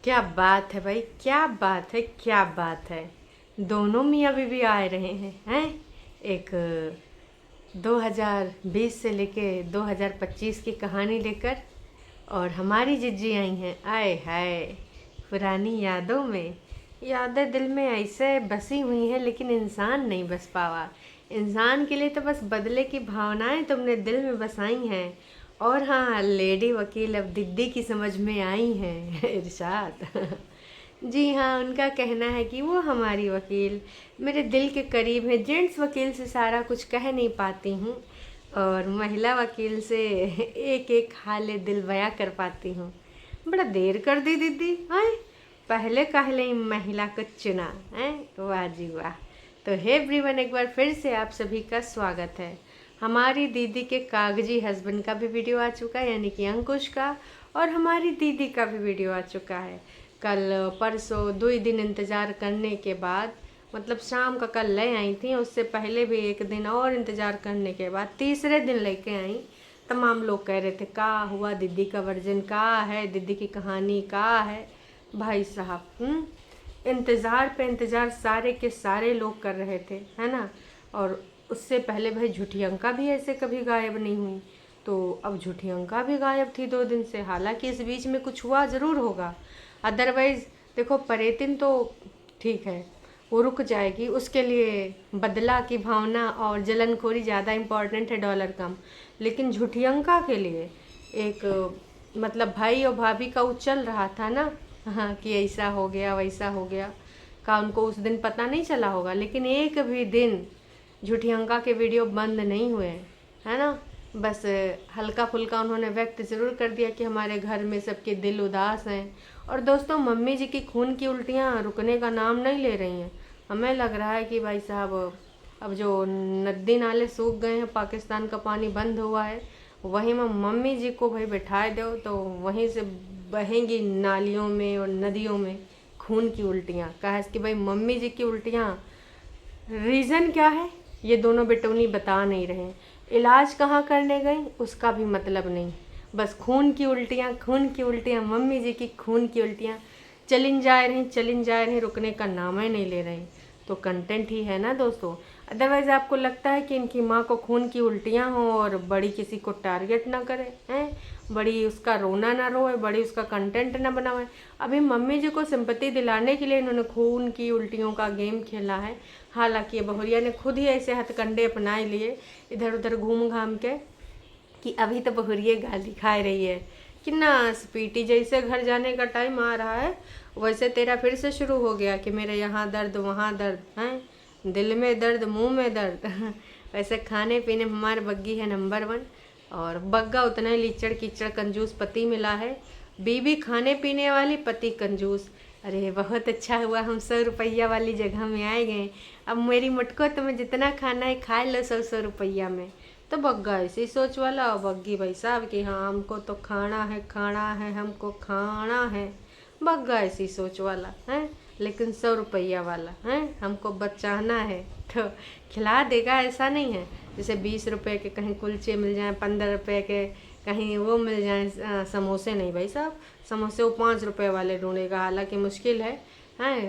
क्या बात है भाई, क्या बात है, क्या बात है। दोनों मियाँ बीवी आ रहे हैं। एक 2020 से लेके 2025 की कहानी लेकर। और हमारी जिज्जी आई हैं, आए हाय, पुरानी यादों में। यादें दिल में ऐसे बसी हुई हैं, लेकिन इंसान नहीं बस पावा। इंसान के लिए तो बस बदले की भावनाएं तुमने दिल में बसाई हैं। और हाँ, लेडी वकील अब दीदी की समझ में आई हैं। इरशाद। जी हाँ, उनका कहना है कि वो हमारी वकील मेरे दिल के करीब है। जेंट्स वकील से सारा कुछ कह नहीं पाती हूँ, और महिला वकील से एक एक हाल दिल बयां कर पाती हूँ। बड़ा देर कर दी दीदी, हैं? पहले कहले ही महिला को चुना है। वाह जी वाह। तो हे एवरीवन, एक बार फिर से आप सभी का स्वागत है। हमारी दीदी के कागजी हस्बैंड का भी वीडियो आ चुका है, यानी कि अंकुश का, और हमारी दीदी का भी वीडियो आ चुका है। कल परसों 2 दिन इंतज़ार करने के बाद, मतलब शाम का कल ले आई थी, उससे पहले भी एक दिन और इंतज़ार करने के बाद तीसरे दिन लेके आई। तमाम लोग कह रहे थे का हुआ, दीदी का वर्जन का है, दीदी की कहानी का है। भाई साहब, इंतज़ार पे इंतज़ार सारे के सारे लोग कर रहे थे, है ना। और उससे पहले भाई झूठी अंका भी ऐसे कभी गायब नहीं हुई, तो अब झूठी अंका भी गायब थी 2 दिन से। हालांकि इस बीच में कुछ हुआ ज़रूर होगा, अदरवाइज़ देखो परेतिन तो ठीक है, वो रुक जाएगी। उसके लिए बदला की भावना और जलनखोरी ज़्यादा इम्पोर्टेंट है, डॉलर कम। लेकिन झूठी अंका के लिए एक, मतलब भाई और भाभी का वो चल रहा था ना, हाँ, कि ऐसा हो गया वैसा हो गया, का उनको उस दिन पता नहीं चला होगा। लेकिन एक भी दिन झूठी अंका के वीडियो बंद नहीं हुए, है ना। बस हल्का फुल्का उन्होंने व्यक्त ज़रूर कर दिया कि हमारे घर में सबके दिल उदास हैं। और दोस्तों, मम्मी जी की खून की उल्टियाँ रुकने का नाम नहीं ले रही हैं। हमें लग रहा है कि भाई साहब, अब जो नदी नाले सूख गए हैं, पाकिस्तान का पानी बंद हुआ है, वहीं में मम्मी जी को भाई बैठाए दो तो वहीं से बहेंगी नालियों में और नदियों में खून की उल्टियाँ। कहा है कि भाई मम्मी जी की उल्टियाँ रीज़न क्या है, ये दोनों बेटौनी बता नहीं रहे। इलाज कहाँ करने गई उसका भी मतलब नहीं, बस खून की उल्टियाँ, खून की उल्टियाँ, मम्मी जी की खून की उल्टियाँ चलिन जा रही, चलिन जा रही, रुकने का नाम ही नहीं ले रही। तो कंटेंट ही है ना दोस्तों। अदरवाइज़ आपको लगता है कि इनकी माँ को खून की उल्टियाँ हों और बड़ी किसी को टारगेट ना करे, हैं? बड़ी उसका रोना ना रोए, बड़ी उसका कंटेंट ना बनाए। अभी मम्मी जी को सिंपैथी दिलाने के लिए इन्होंने खून की उल्टियों का गेम खेला है। हालांकि बहुरिया ने खुद ही ऐसे हथकंडे अपनाए लिए, इधर उधर घूम घाम के, कि अभी तो बहुरिया गाली खा रही है कि ना स्पीटी, जैसे घर जाने का टाइम आ रहा है वैसे तेरा फिर से शुरू हो गया कि मेरे यहाँ दर्द वहाँ दर्द, हैं, दिल में दर्द मुंह में दर्द। वैसे खाने पीने में हमारे बग्गी है नंबर 1, और बग्गा उतना ही लीचड़ कीचड़ कंजूस पति मिला है। बीवी खाने पीने वाली, पति कंजूस। अरे बहुत अच्छा हुआ हम 100 रुपया वाली जगह में आए गए। अब मेरी मुटको तुम्हें जितना खाना है खा लो 100 100 रुपया में। तो बग्गा ऐसी सोच वाला, और बग्गी भाई साहब कि हाँ हमको तो खाना है, खाना है, हमको खाना है। बग्गा ऐसी सोच वाला है, लेकिन 100 रुपया वाला है, हमको बचाना है तो खिला देगा। ऐसा नहीं है जैसे 20 रुपए के कहीं कुलचे मिल जाएं, 15 रुपए के कहीं वो मिल जाएं समोसे। नहीं भाई साहब, समोसे वो 5 रुपए वाले ढूंढेगा, हालांकि मुश्किल है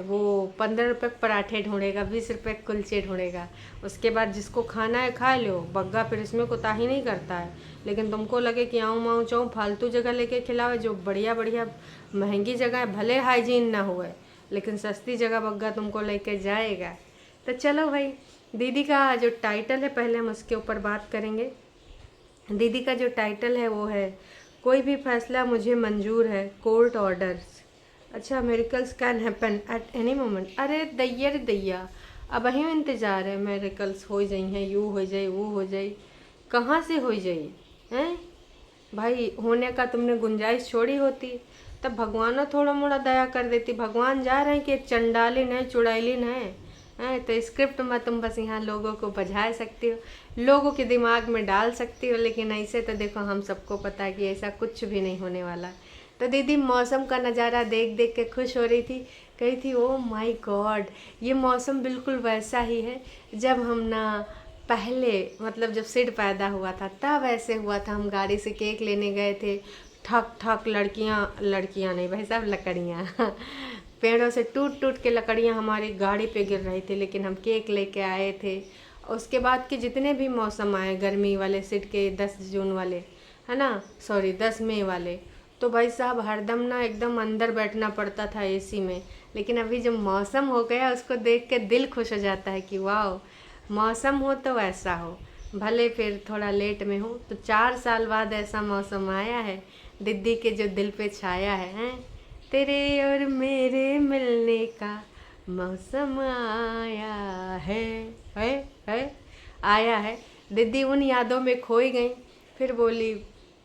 वो 15 रुपए पराठे ढूंढेगा, 20 रुपए कुलचे ढूंढेगा। उसके बाद जिसको खाना है खा लो, बग्गा फिर इसमें कोताही नहीं करता है। लेकिन तुमको लगे कि आऊँ माऊँ चाऊँ फालतू जगह लेके खिलावे, जो बढ़िया बढ़िया महंगी जगह है, भले हाइजीन ना हुए, लेकिन सस्ती जगह बग्गा तुमको लेके जाएगा। तो चलो भाई, दीदी का जो टाइटल है पहले हम उसके ऊपर बात करेंगे। दीदी का जो टाइटल है वो है, कोई भी फैसला मुझे मंजूर है, कोर्ट ऑर्डर्स। अच्छा, miracles can happen at any moment. अरे दैया रे दैया, अब अही इंतजार है मेरिकल्स हो जाई हैं, यू हो जाए वो हो जाए। कहाँ से हो जाई हैं भाई? होने का तुमने गुंजाइश छोड़ी होती तब भगवान थोड़ा मोड़ा दया कर देती। भगवान जा रहे हैं कि चंडालिन है, चुड़ैलिन है, तो स्क्रिप्ट में तुम बस यहाँ लोगों को बझा सकती हो, लोगों के दिमाग में डाल सकती हो। लेकिन ऐसे तो देखो हम सबको पता है कि ऐसा कुछ भी नहीं होने वाला। तो दीदी मौसम का नज़ारा देख देख के खुश हो रही थी, कही थी ओ माय गॉड, ये मौसम बिल्कुल वैसा ही है जब हम ना पहले, मतलब जब सिड पैदा हुआ था तब ऐसे हुआ था। हम गाड़ी से केक लेने गए थे, ठक ठक लड़कियां नहीं भाई साहब, लकड़ियाँ पेड़ों से टूट टूट के लकड़ियाँ हमारी गाड़ी पे गिर रही थी, लेकिन हम केक लेके आए थे। उसके बाद के जितने भी मौसम आए, गर्मी वाले सिट के 10 जून वाले, है ना, सॉरी 10 मई वाले, तो भाई साहब हरदम ना एकदम अंदर बैठना पड़ता था एसी में। लेकिन अभी जो मौसम हो गया उसको देख के दिल खुश हो जाता है कि वाह, मौसम हो तो ऐसा हो, भले फिर थोड़ा लेट में हो, तो 4 साल बाद ऐसा मौसम आया है दीदी के जो दिल पे छाया है। तेरे और मेरे मिलने का मौसम आया है आया है। दीदी उन यादों में खोई गई, फिर बोली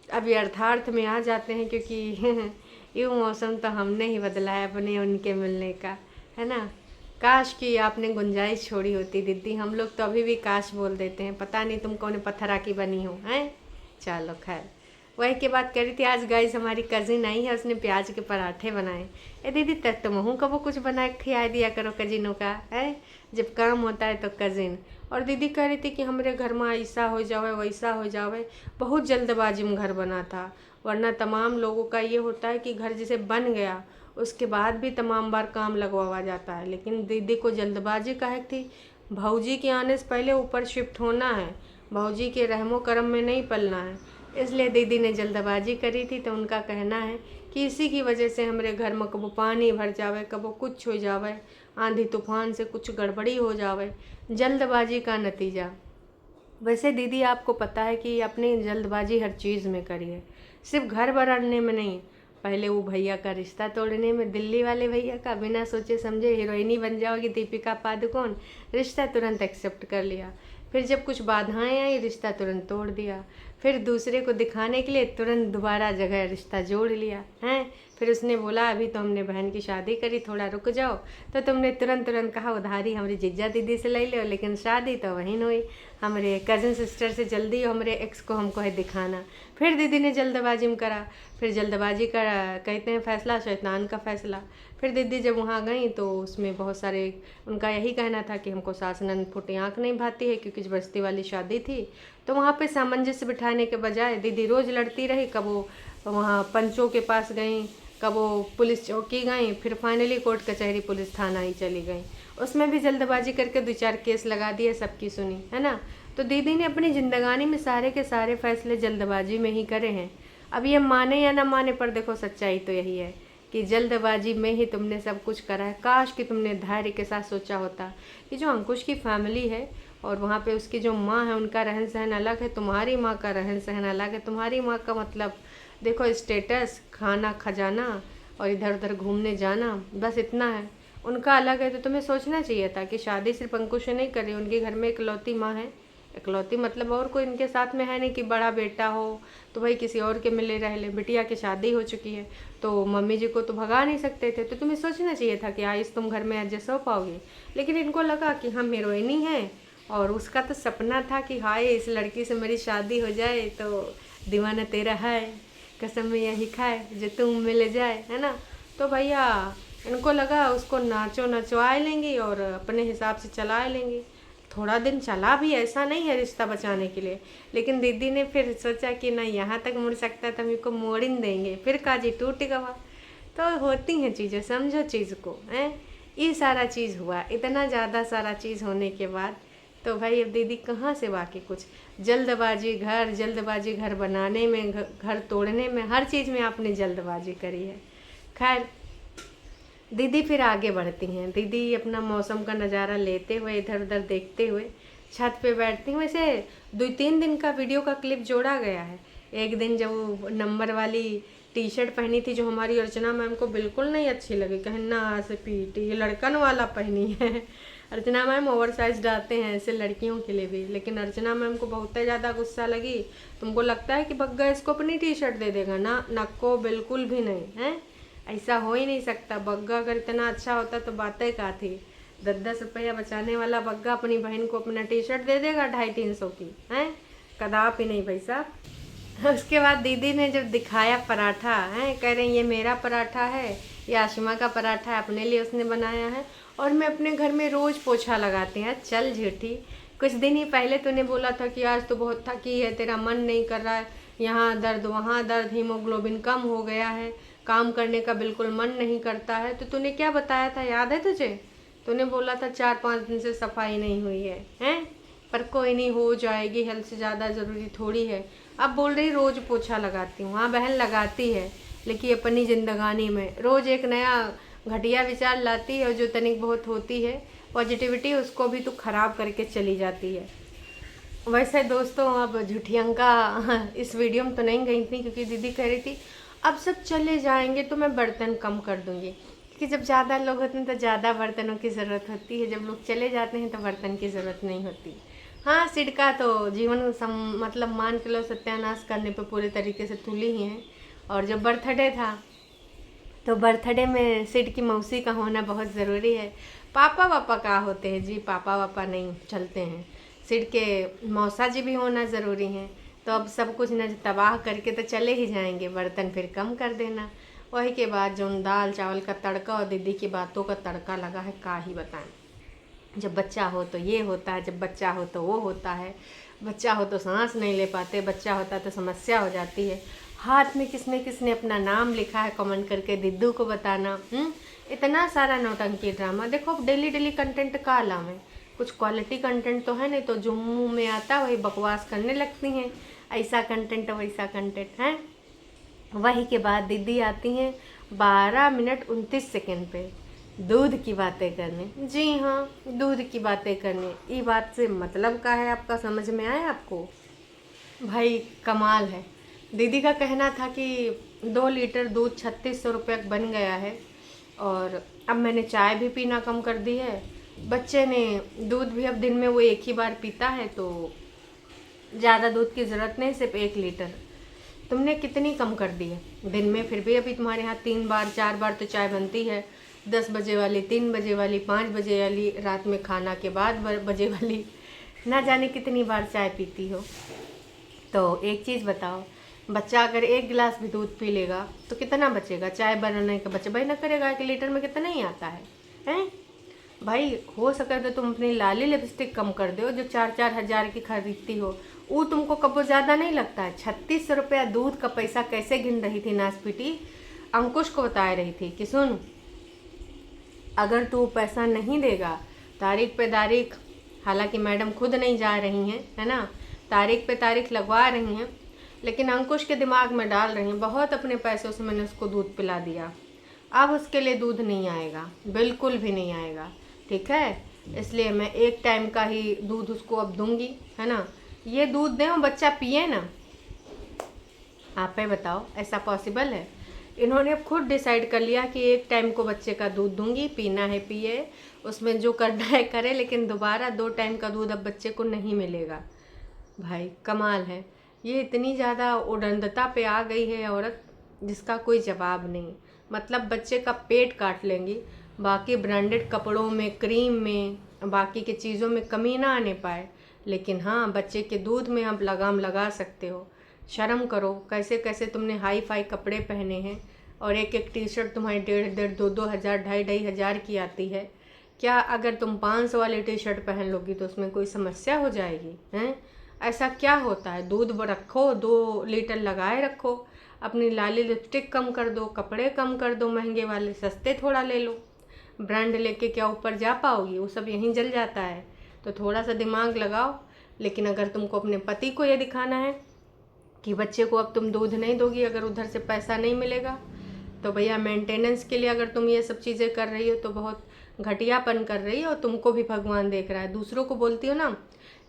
अब यथार्थ में आ जाते हैं, क्योंकि यूँ मौसम तो हमने ही बदला है अपने उनके मिलने का, है ना। काश कि आपने गुंजाइश छोड़ी होती दीदी, हम लोग तो अभी भी काश बोल देते हैं, पता नहीं तुम कौन पत्थरा की बनी हो, हैं। चलो खैर, वही की बात करी थी। आज गाइस हमारी कज़िन आई है, उसने प्याज के पराठे बनाए। ए दीदी तक तुम हूँ कबो कुछ बना के खिला दिया करो कज़िनों का, है, जब काम होता है तो कज़िन। और दीदी कह रही थी कि हमारे घर में ऐसा हो जावे वैसा हो जावे, बहुत जल्दबाजी में घर बना था, वरना तमाम लोगों का ये होता है कि घर जैसे बन गया उसके बाद भी तमाम बार काम लगवाया जाता है। लेकिन दीदी को जल्दबाजी काहे थी, भौजी के आने से पहले ऊपर शिफ्ट होना है, भौजी के रहमो करम में नहीं पलना है, इसलिए दीदी ने जल्दबाजी करी थी। तो उनका कहना है कि इसी की वजह से हमारे घर में कबो पानी भर जावे, कबो कुछ हो जावे, आंधी तूफान से कुछ गड़बड़ी हो जावे, जल्दबाजी का नतीजा। वैसे दीदी आपको पता है कि अपनी जल्दबाजी हर चीज़ में करी है, सिर्फ घर बनाने में नहीं। पहले वो भैया का रिश्ता तोड़ने में, दिल्ली वाले भैया का, बिना सोचे समझे हीरोइनी बन जाओगी दीपिका पादुकोण, रिश्ता तुरंत एक्सेप्ट कर लिया। फिर जब कुछ बाधाएं आई रिश्ता तुरंत तोड़ दिया। फिर दूसरे को दिखाने के लिए तुरंत दोबारा जगह रिश्ता जोड़ लिया, हैं। फिर उसने बोला अभी तो हमने बहन की शादी करी, थोड़ा रुक जाओ, तो तुमने तुरंत तुरंत कहा उधारी हमारी जीजा दीदी से ले लो, लेकिन शादी तो वहीं हुई हमारे कज़न सिस्टर से, जल्दी हमारे एक्स को हमको है दिखाना। फिर दीदी ने जल्दबाजी में करा, फिर जल्दबाजी का कहते हैं फैसला शैतान का फैसला। फिर दीदी जब वहाँ गई तो उसमें बहुत सारे, उनका यही कहना था कि हमको सास ननद फुटी आँख नहीं भाती है, क्योंकि ज़बरदस्ती वाली शादी थी। तो वहाँ पे सामंजस्य बिठाने के बजाय दीदी रोज़ लड़ती रही, कब वो वहाँ पंचों के पास गई, कब वो पुलिस चौकी गई, फिर फाइनली कोर्ट कचहरी पुलिस थाना ही चली गई। उसमें भी जल्दबाजी करके 2-4 केस लगा दिए, सबकी सुनी, है ना। तो दीदी ने अपनी ज़िंदगानी में सारे के सारे फैसले जल्दबाजी में ही करे हैं। अब ये माने या ना माने, पर देखो सच्चाई तो यही है कि जल्दबाजी में ही तुमने सब कुछ करा है। काश कि तुमने धैर्य के साथ सोचा होता कि जो अंकुश की फैमिली है और वहाँ पे उसकी जो माँ है उनका रहन सहन अलग है, तुम्हारी माँ का रहन सहन अलग है। तुम्हारी माँ का मतलब देखो स्टेटस, खाना खजाना और इधर उधर घूमने जाना, बस इतना है। उनका अलग है। तो तुम्हें सोचना चाहिए था कि शादी सिर्फ अंकुश से नहीं करी, उनके घर में इकलौती माँ है, इकलौती मतलब और कोई इनके साथ में है नहीं कि बड़ा बेटा हो तो भाई किसी और के मिले रह ले। बिटिया की शादी हो चुकी है तो मम्मी जी को तो भगा नहीं सकते थे। तो तुम्हें सोचना चाहिए था कि आइस तुम घर में एडजस्ट हो पाओगी। लेकिन इनको लगा कि हम हीरोइनी हैं और उसका तो सपना था कि हाय इस लड़की से मेरी शादी हो जाए तो दीवाना तेरा है, कसम में यही खाए जो तुम मिल जाए, है ना। तो भैया इनको लगा उसको नाचो नचवाए लेंगी और अपने हिसाब से चला लेंगी। थोड़ा दिन चला भी, ऐसा नहीं है रिश्ता बचाने के लिए, लेकिन दीदी ने फिर सोचा कि नहीं यहाँ तक मुड़ सकता है तो हम इसको मोड़ ही देंगे, फिर काजी टूट गवा। तो होती हैं चीज़ें, समझो चीज़ को, हैं। ये सारा चीज़ हुआ, इतना ज़्यादा सारा चीज़ होने के बाद तो भाई अब दीदी कहाँ से बाकी कुछ, जल्दबाजी घर बनाने में, घर तोड़ने में, हर चीज़ में आपने जल्दबाजी करी है। खैर दीदी फिर आगे बढ़ती हैं। दीदी अपना मौसम का नज़ारा लेते हुए, इधर उधर देखते हुए छत पे बैठती हैं। वैसे 2-3 दिन का वीडियो का क्लिप जोड़ा गया है। एक दिन जब वो नंबर वाली टी शर्ट पहनी थी जो हमारी अर्चना मैम को बिल्कुल नहीं अच्छी लगी, कहना से पीटी ये लड़कन वाला पहनी है। अर्चना मैम ओवर साइज डालते हैं ऐसे लड़कियों के लिए भी, लेकिन अर्चना मैम को बहुत ज़्यादा गुस्सा लगी। तुमको लगता है कि बग्गा इसको अपनी टी शर्ट दे देगा ना, नको बिल्कुल भी नहीं है, ऐसा हो ही नहीं सकता। बग्गा अगर इतना अच्छा होता तो बातें क्या थी। 10-10 रुपया बचाने वाला बग्गा अपनी बहन को अपना टी शर्ट दे देगा 250-300 की, हैं, कदाप ही नहीं भाई साहब। उसके बाद दीदी ने जब दिखाया पराठा, हैं, कह रहे हैं ये मेरा पराठा है, ये आशिमा का पराठा है, अपने लिए उसने बनाया है और मैं अपने घर में रोज़ पोछा लगाती हैं। चल झूठी, कुछ दिन ही पहले तूने बोला था कि आज तो बहुत थकी है, तेरा मन नहीं कर रहा है, यहाँ दर्द वहाँ दर्द, हीमोग्लोबिन कम हो गया है, काम करने का बिल्कुल मन नहीं करता है। तो तूने क्या बताया था, याद है तुझे? तूने बोला था 4-5 दिन से सफाई नहीं हुई है, हैं? पर कोई नहीं, हो जाएगी, हेल्थ से ज़्यादा ज़रूरी थोड़ी है। अब बोल रही रोज़ पोछा लगाती हूँ। हाँ बहन लगाती है, लेकिन अपनी ज़िंदगानी में रोज़ एक नया घटिया विचार लाती है और जो तनिक बहुत होती है पॉजिटिविटी, उसको भी तो ख़राब करके चली जाती है। वैसे दोस्तों, अब झूठियंका इस वीडियो में तो नहीं गई थी, क्योंकि दीदी कह रही थी अब सब चले जाएंगे तो मैं बर्तन कम कर दूँगी, क्योंकि जब ज़्यादा लोग होते हैं तो ज़्यादा बर्तनों की ज़रूरत होती है, जब लोग चले जाते हैं तो बर्तन की ज़रूरत नहीं होती। हाँ, सिड का तो जीवन मतलब मान के लो सत्यानाश करने पे पूरे तरीके से तुली ही है। और जब बर्थडे था तो बर्थडे में सिड की मौसी का होना बहुत ज़रूरी है। पापा वापा का होते हैं जी, पापा वापा नहीं चलते हैं, सिड के मौसा जी भी होना ज़रूरी है। तो अब सब कुछ न तबाह करके तो चले ही जाएंगे, बर्तन फिर कम कर देना। वही के बाद जो दाल चावल का तड़का और दीदी की बातों का तड़का लगा है, का ही बताएं। जब बच्चा हो तो ये होता है, जब बच्चा हो तो वो होता है, बच्चा हो तो सांस नहीं ले पाते, बच्चा होता तो समस्या हो जाती है। हाथ में किसने किसने अपना नाम लिखा है कमेंट करके दिद्दू को बताना। इतना सारा नौटंकी ड्रामा। देखो अब डेली डेली कंटेंट का अलाम है, कुछ क्वालिटी कंटेंट तो है नहीं, तो जो मुँह में आता वही बकवास करने लगती हैं, ऐसा कंटेंट वैसा कंटेंट है। वही के बाद दीदी आती हैं 12 मिनट 29 सेकेंड पे दूध की बातें करने। जी हाँ, दूध की बातें करने। ये बात से मतलब का है आपका, समझ में आया आपको? भाई कमाल है। दीदी का कहना था कि 2 लीटर दूध 3600 रुपये बन गया है, और अब मैंने चाय भी पीना कम कर दी है। बच्चे ने दूध भी अब दिन में वो एक ही बार पीता है, तो ज़्यादा दूध की ज़रूरत नहीं, सिर्फ 1 लीटर। तुमने कितनी कम कर दी है दिन में? फिर भी अभी तुम्हारे यहाँ 3 बार 4 बार तो चाय बनती है, 10 बजे वाली, 3 बजे वाली, 5 बजे वाली, रात में खाना के बाद बजे वाली, ना जाने कितनी बार चाय पीती हो। तो एक चीज़ बताओ, बच्चा अगर 1 गिलास भी दूध पी लेगा तो कितना बचेगा? चाय बनाने का बच्चा भाई ना करेगा, 1 लीटर में कितना ही आता है, हैं? भाई हो सके तो तुम अपनी लाली लिपस्टिक कम कर दो, जो 4-4 हज़ार की खरीदती हो, वो तुमको कब ज़्यादा नहीं लगता है? 3600 रुपया दूध का पैसा कैसे गिन रही थी नासपीटी? अंकुश को बता रही थी कि सुन, अगर तू पैसा नहीं देगा, तारीख पे तारीख, हालांकि मैडम खुद नहीं जा रही हैं, है ना, तारीख पे तारीख लगवा रही हैं, लेकिन अंकुश के दिमाग में डाल रही हैं, बहुत अपने पैसों से मैंने उसको दूध पिला दिया, अब उसके लिए दूध नहीं आएगा, बिल्कुल भी नहीं आएगा, ठीक है? इसलिए मैं 1 टाइम का ही दूध उसको अब दूंगी, है ना। ये दूध दें और बच्चा पिए ना, आप ही बताओ, ऐसा पॉसिबल है? इन्होंने अब खुद डिसाइड कर लिया कि 1 टाइम को बच्चे का दूध दूंगी, पीना है पिए, उसमें जो करना है करे, लेकिन दोबारा 2 टाइम का दूध अब बच्चे को नहीं मिलेगा। भाई कमाल है। ये इतनी ज़्यादा उदंडता पे आ गई है औरत, जिसका कोई जवाब नहीं। मतलब बच्चे का पेट काट लेंगी, बाकी ब्रांडेड कपड़ों में, क्रीम में, बाकी के चीज़ों में कमी ना आने पाए, लेकिन हाँ बच्चे के दूध में आप लगाम लगा सकते हो। शर्म करो, कैसे कैसे तुमने हाई फाई कपड़े पहने हैं, और एक एक टी शर्ट तुम्हारी 1.5 2 हज़ार 2.5 हज़ार की आती है। क्या अगर तुम 500 वाली टी शर्ट पहन लोगी तो उसमें कोई समस्या हो जाएगी? हैं? ऐसा क्या होता है? दूध रखो, 2 लीटर लगाए रखो, अपनी लाली लिपस्टिक कम कर दो, कपड़े कम कर दो, महंगे वाले सस्ते थोड़ा ले लो। ब्रांड लेके क्या ऊपर जा पाओगी? वो सब यहीं जल जाता है। तो थोड़ा सा दिमाग लगाओ। लेकिन अगर तुमको अपने पति को ये दिखाना है कि बच्चे को अब तुम दूध नहीं दोगी अगर उधर से पैसा नहीं मिलेगा, तो भैया मेंटेनेंस के लिए अगर तुम ये सब चीज़ें कर रही हो तो बहुत घटियापन कर रही हो, और तुमको भी भगवान देख रहा है। दूसरों को बोलती हो ना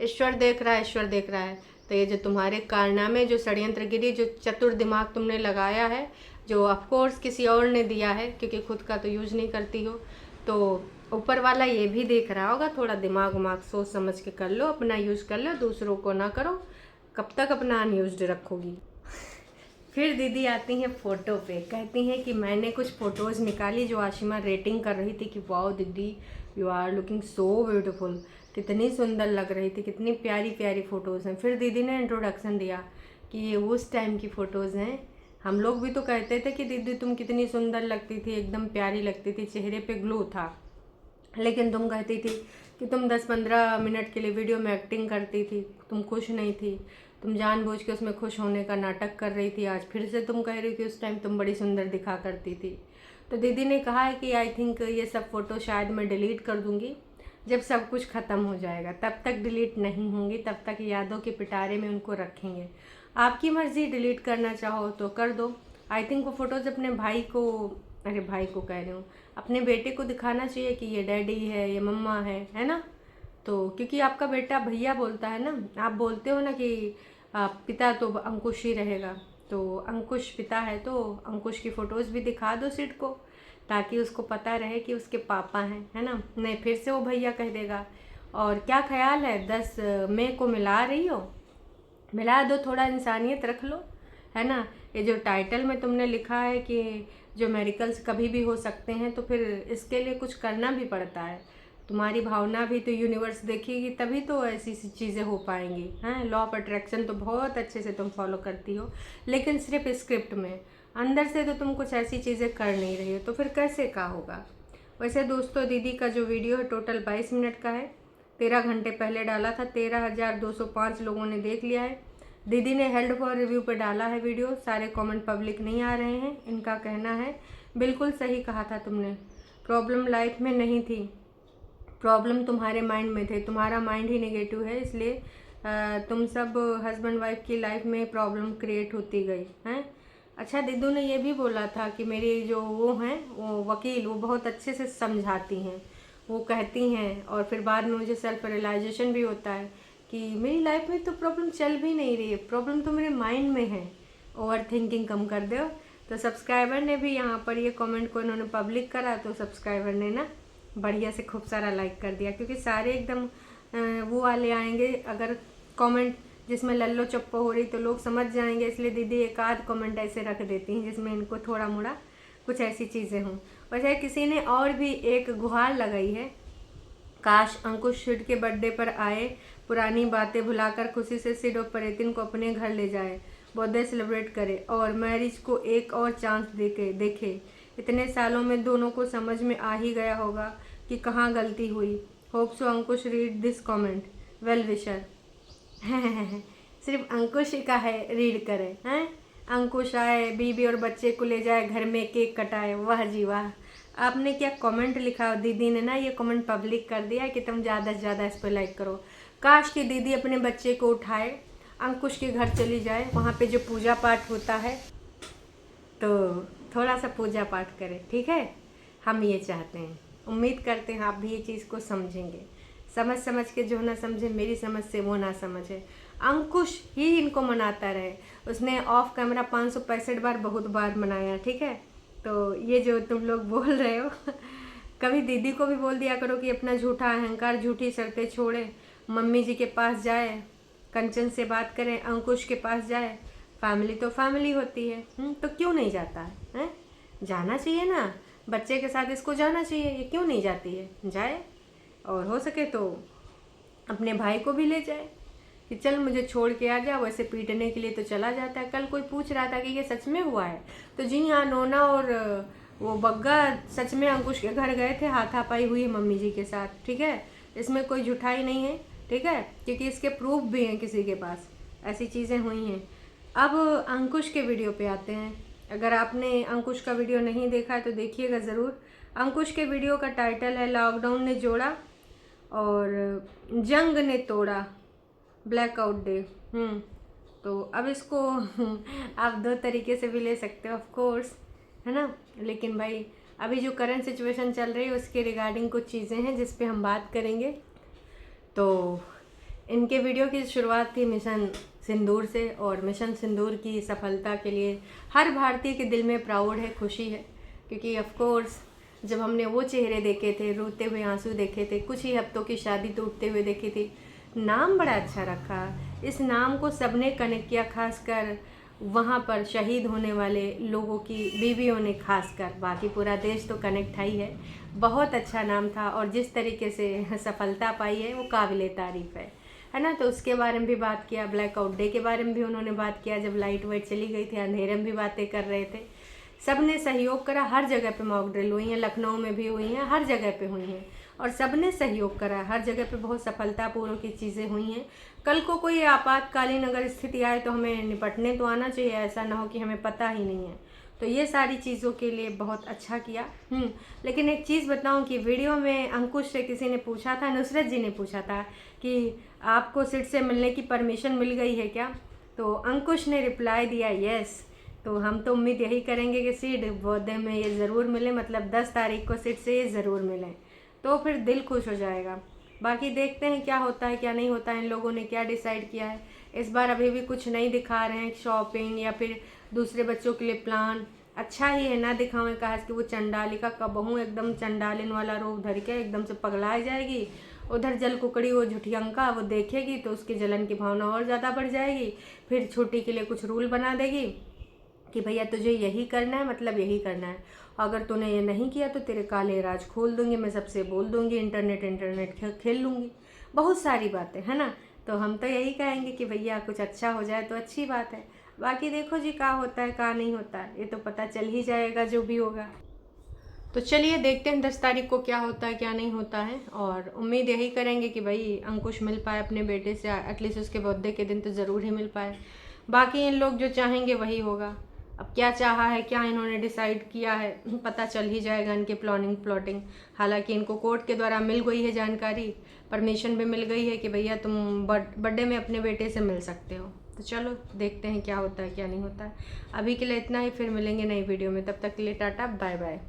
ईश्वर देख रहा है, ईश्वर देख रहा है, तो ये जो तुम्हारे कारनामे, जो षड्यंत्रगिरी, जो चतुर दिमाग तुमने लगाया है, जो ऑफकोर्स किसी और ने दिया है, क्योंकि खुद का तो यूज नहीं करती हो, तो ऊपर वाला ये भी देख रहा होगा। थोड़ा दिमाग उमाग सोच समझ के कर लो, अपना यूज कर लो, दूसरों को ना करो। कब तक अपना अनयूज्ड रखोगी? फिर दीदी आती हैं फ़ोटो पे, कहती हैं कि मैंने कुछ फ़ोटोज़ निकाली जो आशिमा रेटिंग कर रही थी कि वाओ दीदी you are looking so beautiful, कितनी सुंदर लग रही थी, कितनी प्यारी प्यारी फ़ोटोज़ हैं। फिर दीदी ने इंट्रोडक्शन दिया कि ये उस टाइम की फ़ोटोज़ हैं, हम लोग भी तो कहते थे कि दीदी तुम कितनी सुंदर लगती थी, एकदम प्यारी लगती थी, चेहरे पे ग्लो था, लेकिन तुम कहती थी कि तुम 10-15 मिनट के लिए वीडियो में एक्टिंग करती थी, तुम खुश नहीं थी, तुम जानबूझ के उसमें खुश होने का नाटक कर रही थी, आज फिर से तुम कह रही हो कि उस टाइम तुम बड़ी सुंदर दिखा करती थी। तो दीदी ने कहा है कि आई थिंक ये सब फ़ोटो शायद मैं डिलीट कर दूँगी जब सब कुछ ख़त्म हो जाएगा, तब तक डिलीट नहीं होंगी, तब तक यादों के पिटारे में उनको रखेंगे। आपकी मर्ज़ी, डिलीट करना चाहो तो कर दो। आई थिंक वो फ़ोटोज़ अपने भाई को, अरे भाई को कह रही हूँ, अपने बेटे को दिखाना चाहिए कि ये डैडी है, ये मम्मा है ना। तो क्योंकि आपका बेटा भैया बोलता है ना, आप बोलते हो ना कि पिता तो अंकुश ही रहेगा, तो अंकुश पिता है तो अंकुश की फ़ोटोज़ भी दिखा दो सिड को, ताकि उसको पता रहे कि उसके पापा हैं, है ना। नहीं फिर से वो भैया कह देगा। और क्या ख्याल है, 10 मई को मिला रही हो, मिला दो, थोड़ा इंसानियत रख लो, है ना। ये जो टाइटल में तुमने लिखा है कि जो मेरिकल्स कभी भी हो सकते हैं, तो फिर इसके लिए कुछ करना भी पड़ता है। तुम्हारी भावना भी तो यूनिवर्स देखेगी, तभी तो ऐसी सी चीज़ें हो पाएंगी, हैं। लॉ ऑफ अट्रैक्शन तो बहुत अच्छे से तुम फॉलो करती हो, लेकिन सिर्फ स्क्रिप्ट में, अंदर से तो तुम कुछ ऐसी चीज़ें कर नहीं रही हो, तो फिर कैसे का होगा। वैसे दोस्तों, दीदी का जो वीडियो है टोटल 22 मिनट का है, 13 घंटे पहले डाला था, 13,205 लोगों ने देख लिया है। दीदी ने हेल्ड फॉर रिव्यू पे डाला है वीडियो, सारे कमेंट पब्लिक नहीं आ रहे हैं। इनका कहना है बिल्कुल सही कहा था तुमने, प्रॉब्लम लाइफ में नहीं थी, प्रॉब्लम तुम्हारे माइंड में थे, तुम्हारा माइंड ही नेगेटिव है, इसलिए तुम सब हस्बैंड वाइफ की लाइफ में प्रॉब्लम क्रिएट होती गई हैं। अच्छा, दीदू ने ये भी बोला था कि मेरी जो वो हैं, वो वकील, वो बहुत अच्छे से समझाती हैं, वो कहती हैं, और फिर बाद में मुझे सेल्फ रियलाइजेशन भी होता है कि मेरी लाइफ में तो प्रॉब्लम चल भी नहीं रही है, प्रॉब्लम तो मेरे माइंड में है। ओवर थिंकिंग कम कर दो। तो सब्सक्राइबर ने भी यहाँ पर ये कमेंट को इन्होंने पब्लिक करा, तो सब्सक्राइबर ने ना बढ़िया से खूब सारा लाइक कर दिया, क्योंकि सारे एकदम वो वाले आएंगे अगर कमेंट जिसमें लल्लो चप्पो हो रही, तो लोग समझ जाएंगे, इसलिए दीदी एक आध कमेंट ऐसे रख देती हैं जिसमें इनको थोड़ा मोड़ा कुछ ऐसी चीज़ें हों। वैसे किसी ने और भी एक गुहार लगाई है, काश अंकुश सिड के बर्थडे पर आए, पुरानी बातें भुलाकर खुशी से सिड और प्रेतिन को अपने घर ले जाए, बर्थडे सेलिब्रेट करे और मैरिज को एक और चांस देखे। इतने सालों में दोनों को समझ में आ ही गया होगा कि कहाँ गलती हुई। Hope so Ankush read this comment, well wisher. सिर्फ अंकुश ही का है रीड करे हैं। अंकुश आए, बीबी और बच्चे को ले जाए, घर में केक कटाए, वाह जी वाह। आपने क्या कमेंट लिखा, दीदी ने ना ये कमेंट पब्लिक कर दिया कि तुम ज़्यादा से ज़्यादा इस पर लाइक करो। काश कि दीदी अपने बच्चे को उठाए, अंकुश के घर चली जाए, वहाँ पे जो पूजा पाठ होता है तो थोड़ा सा पूजा पाठ करें, ठीक है। हम ये चाहते हैं, उम्मीद करते हैं आप भी ये चीज़ को समझेंगे। समझ के जो ना समझे, मेरी समझ से वो ना समझे। अंकुश ही इनको मनाता रहे, उसने ऑफ कैमरा 565 बार बहुत बार मनाया, ठीक है। तो ये जो तुम लोग बोल रहे हो कभी दीदी को भी बोल दिया करो कि अपना झूठा अहंकार, झूठी शर्तें छोड़े, मम्मी जी के पास जाए, कंचन से बात करें, अंकुश के पास जाए। फैमिली तो फैमिली होती है, तो क्यों नहीं जाता है? जाना चाहिए ना, बच्चे के साथ इसको जाना चाहिए, ये क्यों नहीं जाती है, जाए। और हो सके तो अपने भाई को भी ले जाए कि चल मुझे छोड़ के आ जा, वैसे पीटने के लिए तो चला जाता है। कल कोई पूछ रहा था कि ये सच में हुआ है, तो जी हाँ, नोना और वो बग्गा सच में अंकुश के घर गए थे, हाथापाई हुई है मम्मी जी के साथ, ठीक है। इसमें कोई झूठाई नहीं है, ठीक है, क्योंकि इसके प्रूफ भी हैं किसी के पास, ऐसी चीज़ें हुई हैं। अब अंकुश के वीडियो पे आते हैं। अगर आपने अंकुश का वीडियो नहीं देखा है तो देखिएगा ज़रूर। अंकुश के वीडियो का टाइटल है लॉकडाउन ने जोड़ा और जंग ने तोड़ा, ब्लैकआउट डे। तो अब इसको आप दो तरीके से भी ले सकते हो, ऑफ कोर्स, है ना। लेकिन भाई अभी जो करंट सिचुएशन चल रही है उसके रिगार्डिंग कुछ चीज़ें हैं जिस पे हम बात करेंगे। तो इनके वीडियो की शुरुआत थी मिशन सिंदूर से, और मिशन सिंदूर की सफलता के लिए हर भारतीय के दिल में प्राउड है, खुशी है, क्योंकि ऑफ कोर्स जब हमने वो चेहरे देखे थे, रोते हुए आंसू देखे थे, कुछ ही हफ्तों की शादी टूटते हुए देखी थी, नाम बड़ा अच्छा रखा। इस नाम को सबने कनेक्ट किया, खासकर वहाँ पर शहीद होने वाले लोगों की बीवियों ने, खासकर, बाकी पूरा देश तो कनेक्ट ही है। बहुत अच्छा नाम था, और जिस तरीके से सफलता पाई है वो काबिले तारीफ़ है ना। तो उसके बारे में भी बात किया, ब्लैकआउट डे के बारे में भी उन्होंने बात किया, जब लाइट वाइट चली गई थी, अंधेरे में भी बातें कर रहे थे। सब ने सहयोग करा, हर जगह पे मॉक ड्रिल हुई हैं, लखनऊ में भी हुई हैं, हर जगह पे हुई हैं और सब ने सहयोग करा, हर जगह पे बहुत सफलतापूर्वक की चीज़ें हुई हैं। कल को कोई आपातकालीन अगर स्थिति आए तो हमें निपटने तो आना चाहिए, ऐसा ना हो कि हमें पता ही नहीं है। तो ये सारी चीज़ों के लिए बहुत अच्छा किया। लेकिन एक चीज़ बताऊं कि वीडियो में अंकुश से किसी ने पूछा था, नुसरत जी ने पूछा था कि आपको सिड से मिलने की परमिशन मिल गई है क्या? तो अंकुश ने रिप्लाई दिया यस। तो हम तो उम्मीद यही करेंगे कि सिड बर्थडे में ये ज़रूर मिले, मतलब 10 तारीख को सिड से ये ज़रूर मिलें, तो फिर दिल खुश हो जाएगा। बाकी देखते हैं क्या होता है क्या नहीं होता है, इन लोगों ने क्या डिसाइड किया है। इस बार अभी भी कुछ नहीं दिखा रहे हैं, शॉपिंग या फिर दूसरे बच्चों के लिए प्लान। अच्छा ही है ना दिखावें, कहा कि वो चंडालिका का बहू एकदम चंडालिन वाला रूप धर के एकदम से पगला जाएगी। उधर जल कुकड़ी वो झुठियंका वो देखेगी तो उसकी जलन की भावना और ज़्यादा बढ़ जाएगी। फिर छोटी के लिए कुछ रूल बना देगी कि भैया तुझे यही करना है, मतलब यही करना है, अगर तूने ये नहीं किया तो तेरे काले राज खोल दूंगी, मैं सबसे बोल दूंगी, इंटरनेट खेल लूँगी, बहुत सारी बातें है ना। तो हम तो यही कहेंगे कि भैया कुछ अच्छा हो जाए तो अच्छी बात है। बाकी देखो जी क्या होता है क्या नहीं होता है, ये तो पता चल ही जाएगा जो भी होगा। तो चलिए देखते हैं 10 तारीख को क्या होता है क्या नहीं होता है, और उम्मीद यही करेंगे कि भाई अंकुश मिल पाए अपने बेटे से, एटलीस्ट उसके बर्थडे के दिन तो ज़रूर ही मिल पाए। बाकी इन लोग जो चाहेंगे वही होगा। अब क्या चाहा है, क्या इन्होंने डिसाइड किया है, पता चल ही जाएगा इनके प्लॉटिंग। हालांकि इनको कोर्ट के द्वारा मिल गई है जानकारी, परमिशन भी मिल गई है कि भैया तुम बर्थडे में अपने बेटे से मिल सकते हो। तो चलो देखते हैं क्या होता है क्या नहीं होता है। अभी के लिए इतना ही, फिर मिलेंगे नई वीडियो में, तब तक के लिए टाटा बाय बाय।